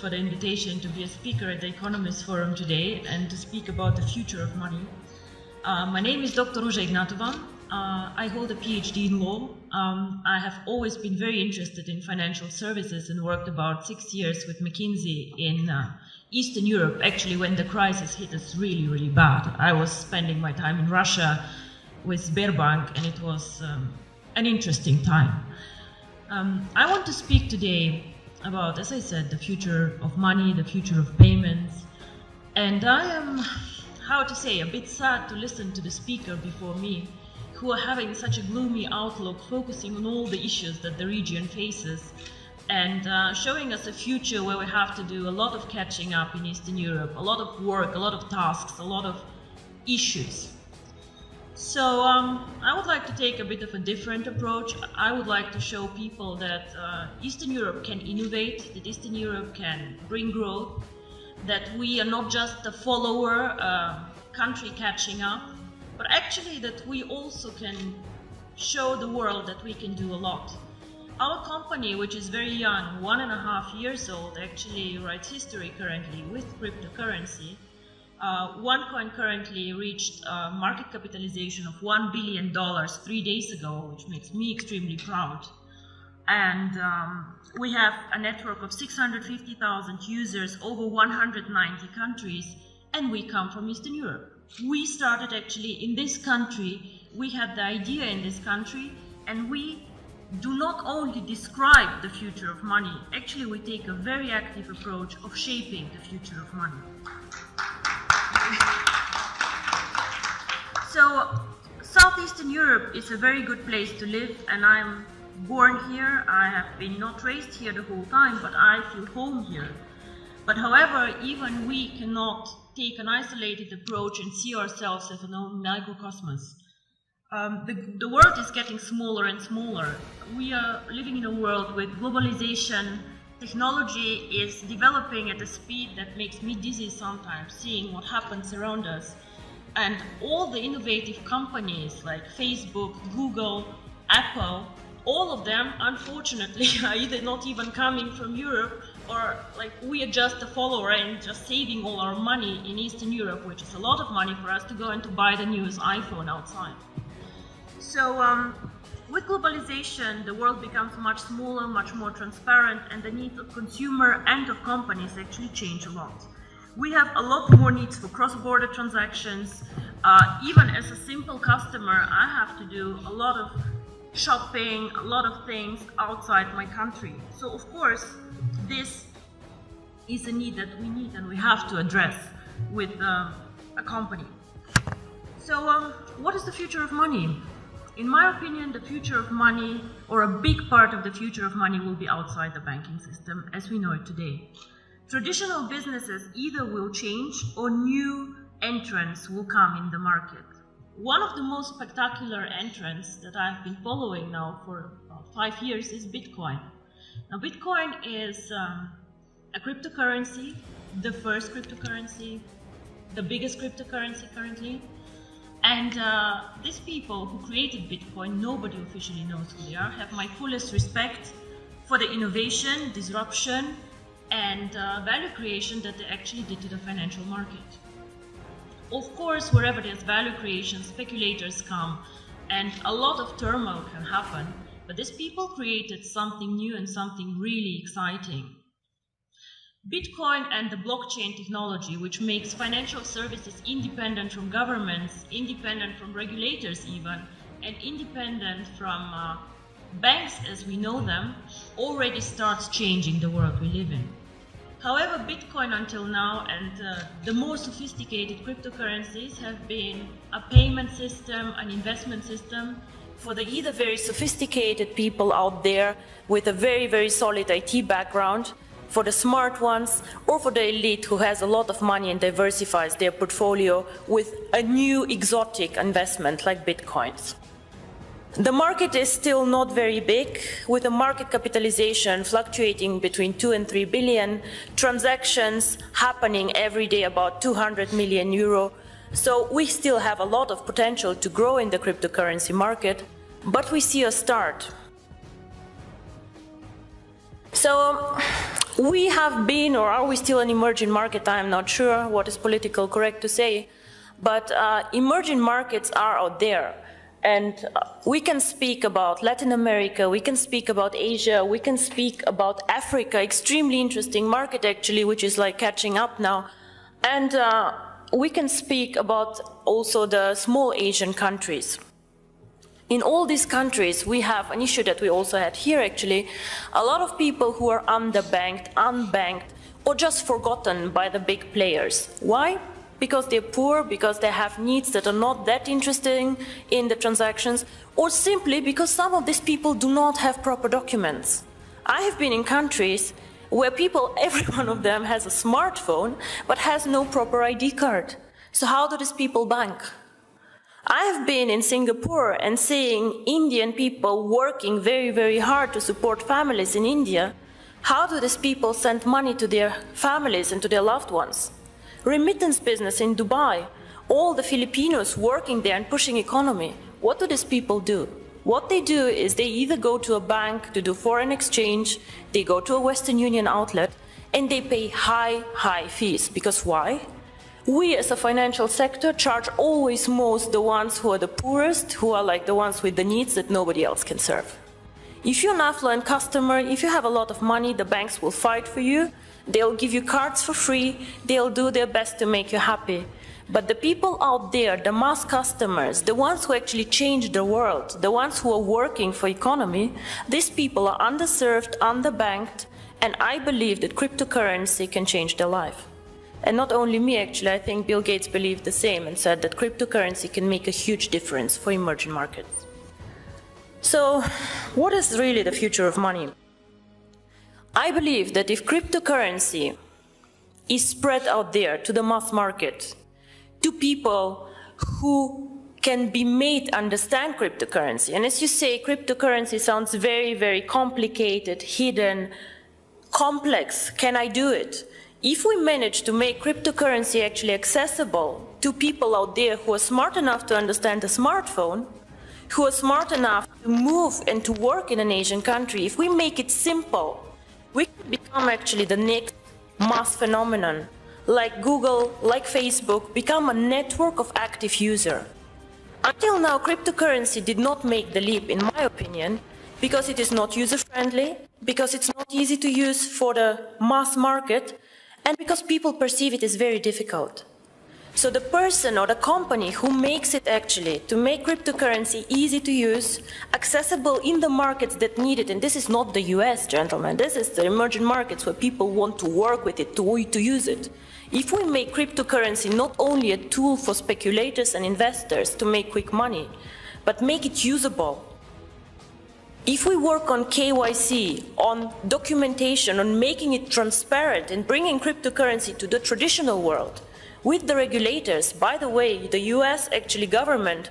for the invitation to be a speaker at the Economist Forum today and to speak about the future of money. My name is Dr. Ruja Ignatovas. I hold a PhD in law. I have always been very interested in financial services and worked about 6 years with McKinsey in Eastern Europe, actually when the crisis hit us really, really bad. I was spending my time in Russia with Sberbank, and it was an interesting time. I want to speak today about, as I said, the future of money, the future of payments, and I am, how to say, a bit sad to listen to the speaker before me, who are having such a gloomy outlook, focusing on all the issues that the region faces, and showing us a future where we have to do a lot of catching up in Eastern Europe, a lot of work, a lot of tasks, a lot of issues. So I would like to take a bit of a different approach. I would like to show people that Eastern Europe can innovate, that Eastern Europe can bring growth, that we are not just a follower country catching up, but actually that we also can show the world that we can do a lot. Our company, which is very young, 1.5 years old, actually writes history currently with cryptocurrency. OneCoin currently reached a market capitalization of $1 billion 3 days ago, which makes me extremely proud. And we have a network of 650,000 users over 190 countries, and we come from Eastern Europe. We started actually in this country, we had the idea in this country, and we do not only describe the future of money, actually we take a very active approach of shaping the future of money. So, Southeastern Europe is a very good place to live, and I'm born here. I have been not raised here the whole time, but I feel home here. But however, even we cannot take an isolated approach and see ourselves as an own microcosmos. The world is getting smaller and smaller. We are living in a world with globalization. Technology is developing at a speed that makes me dizzy sometimes, seeing what happens around us. And all the innovative companies like Facebook, Google, Apple, all of them, unfortunately, are either not even coming from Europe, or like we are just a follower and just saving all our money in Eastern Europe, which is a lot of money for us to go and to buy the newest iPhone outside. So with globalization, the world becomes much smaller, much more transparent, and the needs of consumer and of companies actually change a lot. We have a lot more needs for cross-border transactions. Even as a simple customer, I have to do a lot of shopping, a lot of things outside my country. So of course, this is a need that we need and we have to address with a company. So what is the future of money? In my opinion, the future of money, or a big part of the future of money, will be outside the banking system as we know it today. Traditional businesses either will change or new entrants will come in the market. One of the most spectacular entrants that I've been following now for about 5 years is Bitcoin. Now, Bitcoin is a cryptocurrency, the first cryptocurrency, the biggest cryptocurrency currently. And these people who created Bitcoin, nobody officially knows who they are, have my fullest respect for the innovation, disruption, and value creation that they actually did to the financial market. Of course, wherever there's value creation, speculators come, and a lot of turmoil can happen, but these people created something new and something really exciting. Bitcoin and the blockchain technology, which makes financial services independent from governments, independent from regulators even, and independent from banks as we know them, already starts changing the world we live in. However, Bitcoin until now and the more sophisticated cryptocurrencies have been a payment system, an investment system for the either very sophisticated people out there with a very, very solid IT background, for the smart ones, or for the elite who has a lot of money and diversifies their portfolio with a new exotic investment like Bitcoins. The market is still not very big, with a market capitalization fluctuating between 2 and 3 billion, transactions happening every day about 200 million euro. So we still have a lot of potential to grow in the cryptocurrency market, but we see a start. So We have been, or are we still an emerging market? I am not sure what is politically correct to say, but emerging markets are out there. And we can speak about Latin America, we can speak about Asia, we can speak about Africa, extremely interesting market actually, which is like catching up now. And we can speak about also the small Asian countries. In all these countries, we have an issue that we also had here actually, a lot of people who are underbanked, unbanked, or just forgotten by the big players. Why? Because they're poor, because they have needs that are not that interesting in the transactions, or simply because some of these people do not have proper documents. I have been in countries where people, every one of them has a smartphone, but has no proper ID card. So how do these people bank? I have been in Singapore and seeing Indian people working very, very hard to support families in India. How do these people send money to their families and to their loved ones? Remittance business in Dubai, all the Filipinos working there and pushing economy. What do these people do? What they do is they either go to a bank to do foreign exchange, they go to a Western Union outlet, and they pay high fees. Because why? We as a financial sector charge always most the ones who are the poorest, who are like the ones with the needs that nobody else can serve. If you're an affluent customer, if you have a lot of money, the banks will fight for you. They'll give you cards for free, they'll do their best to make you happy. But the people out there, the mass customers, the ones who actually change the world, the ones who are working for economy, these people are underserved, underbanked, and I believe that cryptocurrency can change their life. And not only me, actually, I think Bill Gates believed the same and said that cryptocurrency can make a huge difference for emerging markets. So, what is really the future of money? I believe that if cryptocurrency is spread out there to the mass market, to people who can be made understand cryptocurrency, and as you say, cryptocurrency sounds very, very complicated, hidden, complex. Can I do it? If we manage to make cryptocurrency actually accessible to people out there who are smart enough to understand a smartphone, who are smart enough to move and to work in an Asian country, if we make it simple, we can become actually the next mass phenomenon, like Google, like Facebook, become a network of active users. Until now, cryptocurrency did not make the leap, in my opinion, because it is not user-friendly, because it's not easy to use for the mass market, and because people perceive it as very difficult. So the person or the company who makes it actually to make cryptocurrency easy to use, accessible in the markets that need it, and this is not the US, gentlemen, this is the emerging markets where people want to work with it, to use it. If we make cryptocurrency not only a tool for speculators and investors to make quick money, but make it usable, if we work on KYC, on documentation, on making it transparent and bringing cryptocurrency to the traditional world, with the regulators, by the way, the US actually government,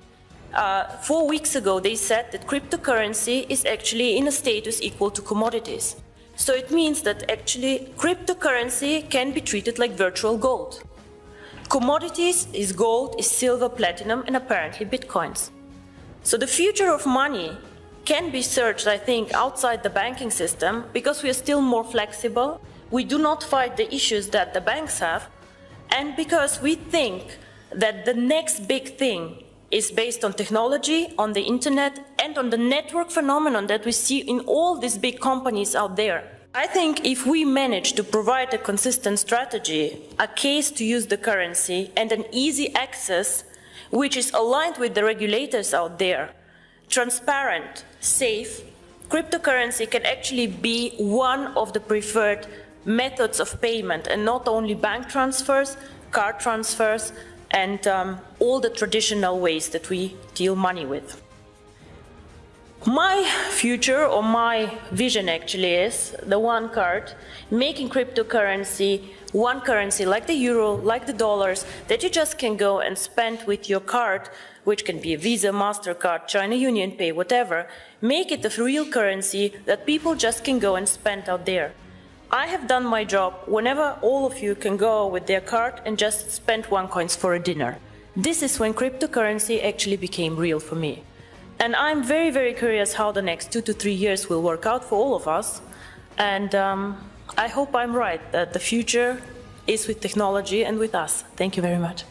4 weeks ago, they said that cryptocurrency is actually in a status equal to commodities. So it means that actually cryptocurrency can be treated like virtual gold. Commodities is gold, is silver, platinum, and apparently bitcoins. So the future of money can be searched, I think, outside the banking system because we are still more flexible. We do not fight the issues that the banks have. And because we think that the next big thing is based on technology, on the internet, and on the network phenomenon that we see in all these big companies out there. I think if we manage to provide a consistent strategy, a case to use the currency, and an easy access, which is aligned with the regulators out there, transparent, safe, cryptocurrency can actually be one of the preferred methods of payment, and not only bank transfers, card transfers, and all the traditional ways that we deal money with. My future, or my vision actually, is the one card, making cryptocurrency one currency like the euro, like the dollars, that you just can go and spend with your card, which can be a Visa, MasterCard, China Union Pay, whatever. Make it a real currency that people just can go and spend out there. I have done my job whenever all of you can go with their card and just spend OneCoins for a dinner. This is when cryptocurrency actually became real for me. And I'm very, very curious how the next 2 to 3 years will work out for all of us. And I hope I'm right, that the future is with technology and with us. Thank you very much.